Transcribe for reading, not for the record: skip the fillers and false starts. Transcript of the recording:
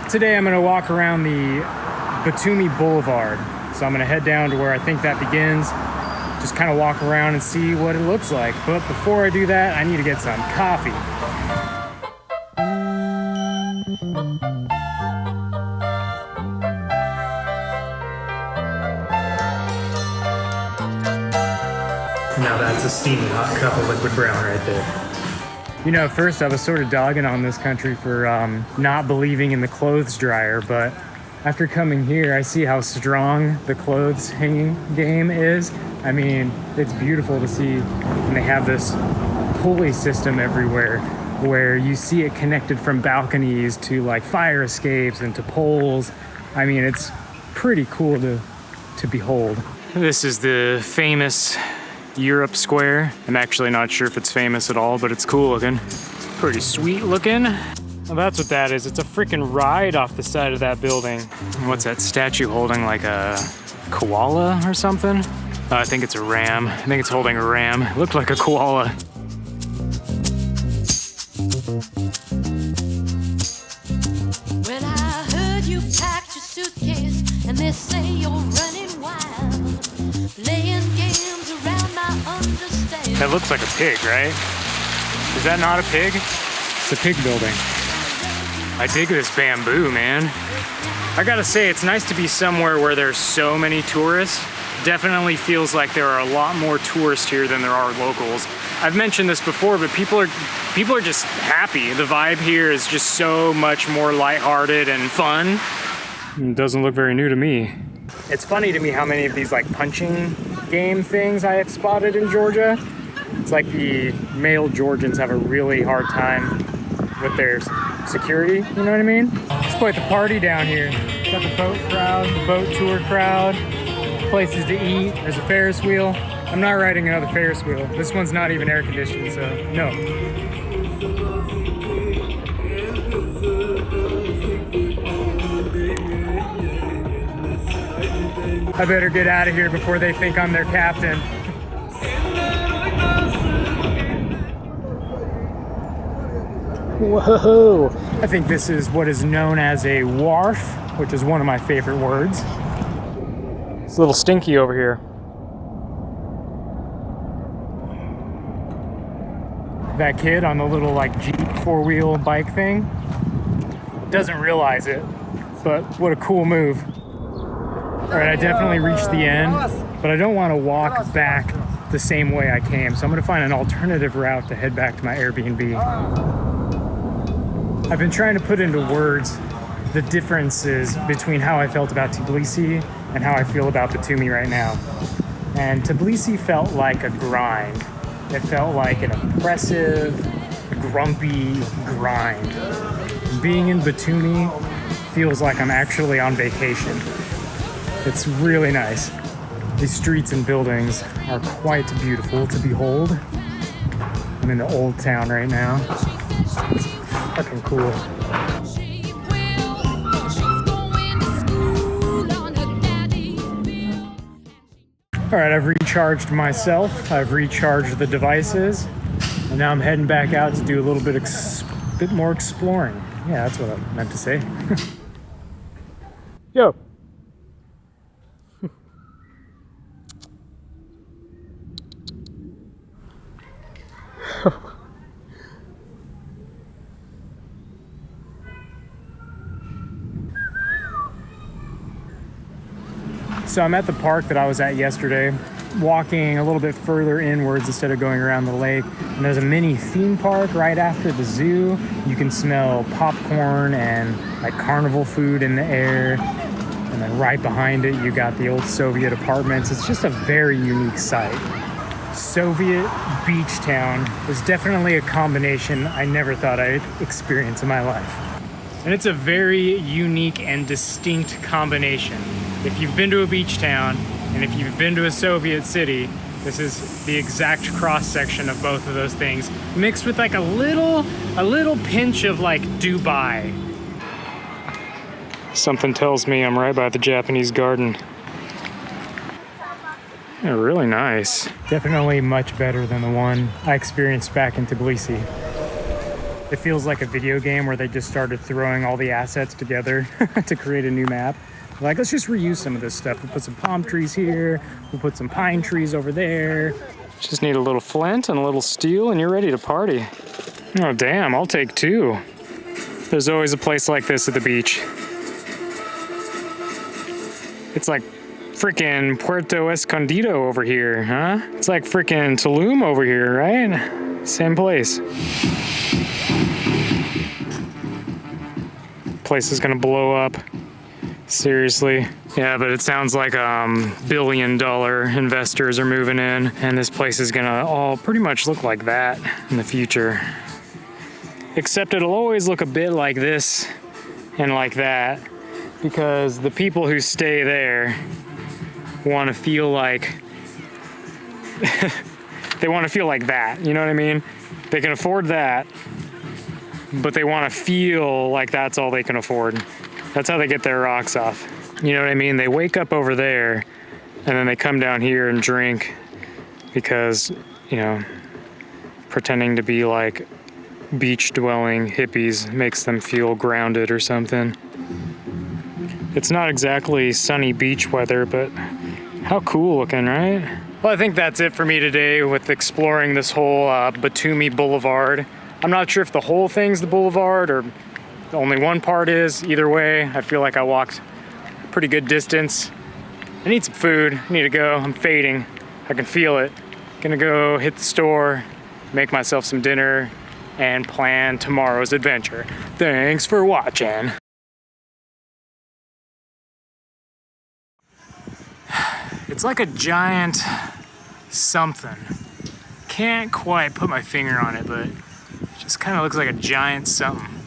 Today I'm gonna walk around the Batumi Boulevard. So I'm gonna head down to where I think that begins, just kind of walk around and see what it looks like. But before I do that, I need to get some coffee. Now that's a steaming hot cup of liquid brown right there. You know, at first I was sort of dogging on this country for not believing in the clothes dryer, but after coming here, I see how strong the clothes hanging game is. I mean, it's beautiful to see, and they have this pulley system everywhere where you see it connected from balconies to like fire escapes and to poles. I mean, it's pretty cool to behold. This is the famous Europe Square. I'm actually not sure if it's famous at all, but it's cool looking. It's pretty sweet looking. Well, that's what that is. It's a freaking ride off the side of that building. What's that statue holding, like a koala or something? I think it's a ram. I think it's holding a ram. It looked like a koala. When I heard you packed your suitcase and they say you're running wild, playing games around my understanding. That looks like a pig, right? Is that not a pig? It's a pig building. I dig this bamboo, man. I gotta say, it's nice to be somewhere where there's so many tourists. Definitely feels like there are a lot more tourists here than there are locals. I've mentioned this before, but people are just happy. The vibe here is just so much more lighthearted and fun. It doesn't look very new to me. It's funny to me how many of these like punching game things I have spotted in Georgia. It's like the male Georgians have a really hard time with their security, you know what I mean? It's quite the party down here. Got the boat crowd, the boat tour crowd, places to eat, there's a Ferris wheel. I'm not riding another Ferris wheel. This one's not even air conditioned, so no. I better get out of here before they think I'm their captain. Whoa! I think this is what is known as a wharf, which is one of my favorite words. It's a little stinky over here. That kid on the little like Jeep four-wheel bike thing doesn't realize it, but what a cool move. All right, I definitely reached the end, but I don't want to walk back the same way I came, so I'm gonna find an alternative route to head back to my Airbnb. I've been trying to put into words the differences between how I felt about Tbilisi and how I feel about Batumi right now. And Tbilisi felt like a grind. It felt like an oppressive, grumpy grind. Being in Batumi feels like I'm actually on vacation. It's really nice. These streets and buildings are quite beautiful to behold. I'm in the old town right now. It's fucking cool. All right, I've recharged myself. I've recharged the devices. And now I'm heading back out to do a little bit more exploring. Yeah, that's what I meant to say. Yo. So I'm at the park that I was at yesterday, walking a little bit further inwards instead of going around the lake. And there's a mini theme park right after the zoo. You can smell popcorn and like carnival food in the air. And then right behind it, you got the old Soviet apartments. It's just a very unique site. Soviet beach town is definitely a combination I never thought I'd experience in my life. And it's a very unique and distinct combination. If you've been to a beach town and if you've been to a Soviet city, this is the exact cross-section of both of those things, mixed with like a little pinch of like Dubai. Something tells me I'm right by the Japanese garden. Yeah, really nice. Definitely much better than the one I experienced back in Tbilisi. It feels like a video game where they just started throwing all the assets together to create a new map. Like, let's just reuse some of this stuff. We'll put some palm trees here. We'll put some pine trees over there. Just need a little flint and a little steel and you're ready to party. Oh, damn, I'll take 2. There's always a place like this at the beach. It's like freaking Puerto Escondido over here, huh? It's like freaking Tulum over here, right? Same place. Place is gonna blow up. Seriously. Yeah, but it sounds like billion-dollar investors are moving in, and this place is gonna all pretty much look like that in the future. Except it'll always look a bit like this and like that, because the people who stay there want to feel like they want to feel like that, you know what I mean? They can afford that, but they want to feel like that's all they can afford. That's how they get their rocks off. You know what I mean? They wake up over there and then they come down here and drink because, you know, pretending to be like beach dwelling hippies makes them feel grounded or something. It's not exactly sunny beach weather, but how cool looking, right? Well, I think that's it for me today with exploring this whole Batumi Boulevard. I'm not sure if the whole thing's the boulevard or only one part is. Either way, I feel like I walked a pretty good distance. I need some food. I need to go. I'm fading. I can feel it. Gonna go hit the store, make myself some dinner, and plan tomorrow's adventure. Thanks for watching. It's like a giant something. Can't quite put my finger on it, but it just kind of looks like a giant something.